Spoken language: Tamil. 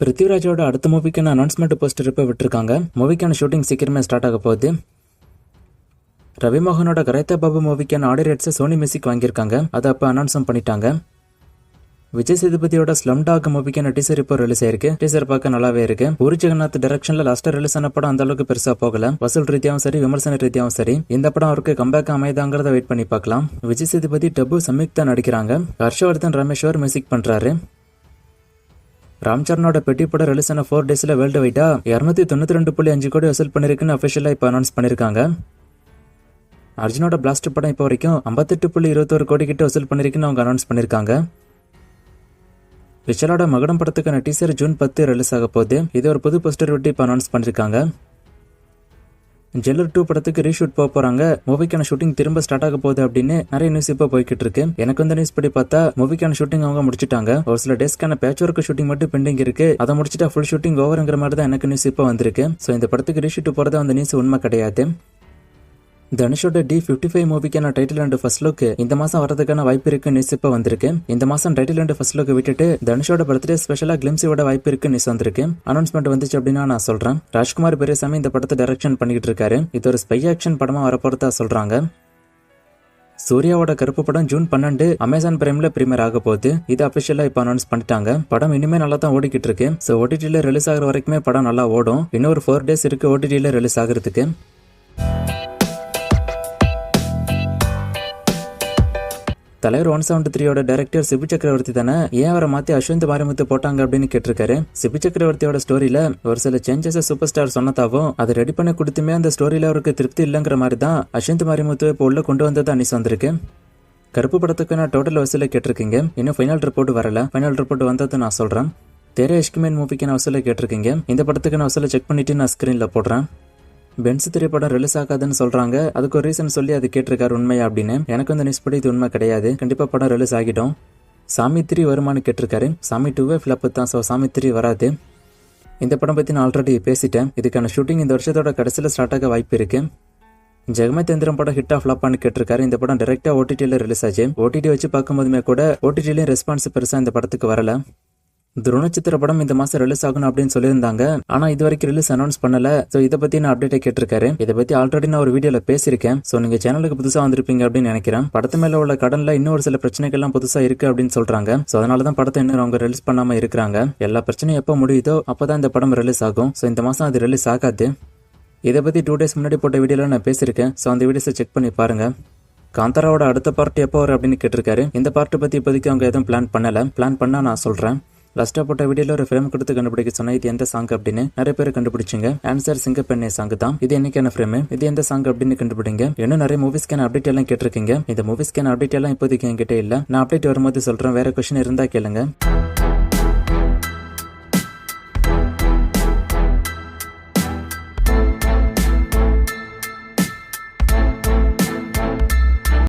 பிருத்திவிராஜோட அடுத்த மூவிக்கான அனௌன்ஸ்மெண்ட் போஸ்டர் இப்போ விட்டுருக்காங்க. மூவிக்கான ஷூட்டிங் சீக்கிரமே ஸ்டார்ட் ஆக போகுது. ரவிமோகனோட கரைத்தா பாபு மூவிக்கான ஆடியோ ரைட்ஸை சோனி மியூசிக் வாங்கியிருக்காங்க. அதை அப்போ அனௌன்ஸும் பண்ணிட்டாங்க. விஜய் சேதுபதியோட ஸ்லம் டாக் மூவிக்கான டீசர் இப்போ ரிலீஸ் ஆயிருக்கு. டீசர் பார்க்க நல்லாவே இருக்கு. பூரி ஜெகநாத் டைரக்ஷன்ல லாஸ்டா ரிலீஸ் ஆன படம் அந்த அளவுக்கு பெருசா போகல. வசூல் ரீதியாவும் சரி, விமர்சன ரீதியாவும் சரி. இந்த படம் அவருக்கு கம்பேக் அமைதாங்கிறத வெயிட் பண்ணி பார்க்கலாம். விஜய் சேதுபதி, டபு, சம்யுக்தா நடிக்கிறாங்க. ஹர்ஷவர்தன் ரமேஸ்வர் மியூசிக் பண்றாரு. ராம் சரணோட பெட்டி படம் ரிலீஸ் ஆன 4 டேஸ்ல வேர்ல்டு வைடா 292.5 கோடி வசூல் பண்ணிருக்குன்னு அபிஷியலா இப்போ அனௌன்ஸ் பண்ணிருக்காங்க. அர்ஜுனோட பிளாஸ்ட் படம் இப்போ வரைக்கும் 58.21 கோடி கிட்ட வசூல் பண்ணிருக்குன்னு அவங்க அனௌன்ஸ் பண்ணிருக்காங்க. விஷாலோட மகுடம் படத்துக்கான டீசர் ஜூன் 10 ரிலீஸ் ஆக போகுது. இது ஒரு புது போஸ்டர் விட்டு இப்போ அனௌன்ஸ் பண்ணிருக்காங்க. ஜெல்லர் 2 படத்துக்கு ரீஷூட் போக போறாங்க. மூவிக்கான ஷூட்டிங் திரும்ப ஸ்டார்ட் ஆக போகுது அப்படின்னு நிறைய நியூஸ் இப்போ போய்கிட்டு இருக்கு. எனக்கு வந்து நியூஸ் படி பார்த்தா மூவிக்கான ஷூட்டிங் அவங்க முடிச்சிட்டாங்க. ஒரு சில டேஸ்க்கான பேட்ச் ஒர்க் ஷூட்டிங் மட்டும் பெண்டிங் இருக்கு. அதை முடிச்சிட்டா ஃபுல் ஷூட்டிங் ஓவர்ங்கிற மாதிரி தான் எனக்கு நியூஸ் இப்போ வந்திருக்கு. ஸோ இந்த படத்துக்கு ரீஷூட் போறது அந்த நியூஸ் உண்மை கிடையாது. தனுஷோட D55 மூவிக்கான டைட்டில் அண்ட் ஃபர்ஸ்ட் லுக் இந்த மாசம் வரதுக்கான வாய்ப்பு இருக்கு நியூஸ் இப்ப வந்திருக்கு. இந்த மாசம் டைட்டில் அண்ட் ஃபர்ஸ்ட் லுக் விட்டுட்டு தனுஷோட பர்த்டே ஸ்பெஷலா கிளிம்ஸோட வாய்ப்பு இருக்கு நியூஸ் வந்திருக்கு. அனௌன்ஸ்மெண்ட் வந்துச்சு அப்படின்னா நான் சொல்றேன். ராஜ்குமார் பெரியசாமி இந்த படத்தை டைரக்ஷன் பண்ணிட்டு இருக்காரு. இது ஒரு ஸ்பை ஆக்ஷன் படமா வரப்போறதா சொல்றாங்க. சூர்யாவோட கருப்பு படம் ஜூன் 12 அமேசான் பிரைம்ல பிரீமியர் ஆக போகுது. இது அபிஷியலா இப்ப அனௌன்ஸ் பண்ணிட்டாங்க. படம் இனிமே நல்லா தான் ஓடிக்கிட்டு இருக்கு. சோ OTT-ல ரிலீஸ் ஆகிற வரைக்குமே படம் நல்லா ஓடும். இன்னும் ஒரு 4 டேஸ் இருக்கு OTT-ல ரிலீஸ் ஆகிறதுக்கு. தலைவர் 173யோட டைரக்டர் சிபு சக்கரவர்த்தி தானே, ஏன் அவரை மாத்தி அஸ்வந்த் மாரிமுத்து போட்டாங்க அப்படின்னு கேட்டிருக்காரு. சிபு சக்கரவர்த்தியோட ஸ்டோரியில ஒரு சில சேஞ்சஸ் சூப்பர் ஸ்டார் சொன்னதாவும் அதை ரெடி பண்ணி கொடுத்துமே அந்த ஸ்டோரியில அவருக்கு திருப்தி இல்லைங்கிற மாதிரி தான் அஸ்வந்த் மாரிமுத்து இப்போ உள்ள கொண்டு வந்தது அன்னிஸ் வந்திருக்கு. கருப்பு படத்துக்கான டோட்டல் வசூலை கேட்டிருக்கீங்க. இன்னும் ஃபைனல் ரிப்போர்ட் வரல. ஃபைனல் ரிப்போர்ட் வந்தது நான் சொல்றேன். தேரே இஷ்குமேன் மூவிக்கான வசூலை கேட்டிருக்கீங்க. இந்த படத்துக்கான வசூலை செக் பண்ணிட்டு நான் ஸ்கிரீன்ல போடுறேன். பென்ஸ் திரைப்படம் ரிலீஸ் ஆகாதுன்னு சொல்றாங்க. அதுக்கு ஒரு ரீசன் சொல்லி அது கேட்டிருக்காரு உண்மையா அப்படின்னு. எனக்கு வந்து நியூஸ் படி இது உண்மை கிடையாது. கண்டிப்பா படம் ரிலீஸ் ஆகிடும். சாமி 3 வருமானு கேட்டிருக்காரு. சாமி 2 ஃபிளப் தான். ஸோ சாமி 3 வராது. இந்த படம் பத்தி நான் ஆல்ரெடி பேசிட்டேன். இதுக்கான ஷூட்டிங் இந்த வருஷத்தோட கடைசியில் ஸ்டார்ட் ஆக வாய்ப்பு இருக்கு. ஜெகமேந்திரன் படம் ஹிட் ஆஃப் ஃபிளாப்பான்னு கேட்டிருக்காரு. இந்த படம் டைரக்டா OTT-ல ரிலீஸ் ஆச்சு. OTT வச்சு பார்க்கும்போதுமே கூட OTT-லயும் ரெஸ்பான்ஸ் பெருசா இந்த படத்துக்கு வரல. துரோணச்சித்திர படம் இந்த மாசம் ரிலீஸ் ஆகணும் அப்படின்னு சொல்லியிருந்தாங்க. ஆனா இது வரைக்கும் ரிலீஸ் அனௌன்ஸ் பண்ணல. சோ இதை பத்தி நான் அப்டேட்டை கேட்டிருக்காரு. இதை பத்தி ஆல்ரெடி நான் ஒரு வீடியோல பேசியிருக்கேன். சோ நீங்க சேனலுக்கு புதுசா வந்திருப்பீங்க அப்படின்னு நினைக்கிறேன். படத்து மேல உள்ள கடன்ல இன்னும் ஒரு சில பிரச்சனைகள் எல்லாம் புதுசா இருக்கு அப்படின்னு சொல்றாங்க. சோ அதனாலதான் படத்தை இன்னும் அவங்க ரிலீஸ் பண்ணாம இருக்கிறாங்க. எல்லா பிரச்சனையும் எப்ப முடியுதோ அப்பதான் இந்த படம் ரிலீஸ் ஆகும். சோ இந்த மாசம் அது ரிலீஸ் ஆகாது. இதை பத்தி 2 டேஸ் முன்னாடி போட்ட வீடியோல நான் பேசியிருக்கேன். சோ அந்த வீடியோஸை செக் பண்ணி பாருங்க. காந்தாராவோட அடுத்த பார்ட் எப்போ வரும் அப்படின்னு கேட்டிருக்காரு. இந்த பார்ட் பத்தி இப்போதைக்கு அவங்க எதுவும் பிளான் பண்ணல. பிளான் பண்ணா நான் சொல்றேன். லாஸ்டா போட்ட வீடியோல ஒரு ஃப்ரேம் கொடுத்து கண்டுபிடிக்க சொன்னா இது எந்த சாங் அப்படின்னு நிறைய பேர் கண்டுபிடிச்சிங்க. ஆன்சர் சிங்கப்பெண்ணே சாங் தான். இது என்னைக்கான ஃப்ரேம், இது எந்த சாங் அப்படின்னு கண்டுபிடிங்க. இன்னும் நிறைய மூவிஸ்க்கான அப்டேட் எல்லாம் கேட்டிருக்கீங்க. இந்த மூவிஸ்க்கான அப்டேட் எல்லாம் இப்போதைக்கு என்கிட்ட இல்ல. நான் அப்டேட் வரும்போது சொல்றேன். வேற கொஸ்டின் இருந்தா கேளுங்க.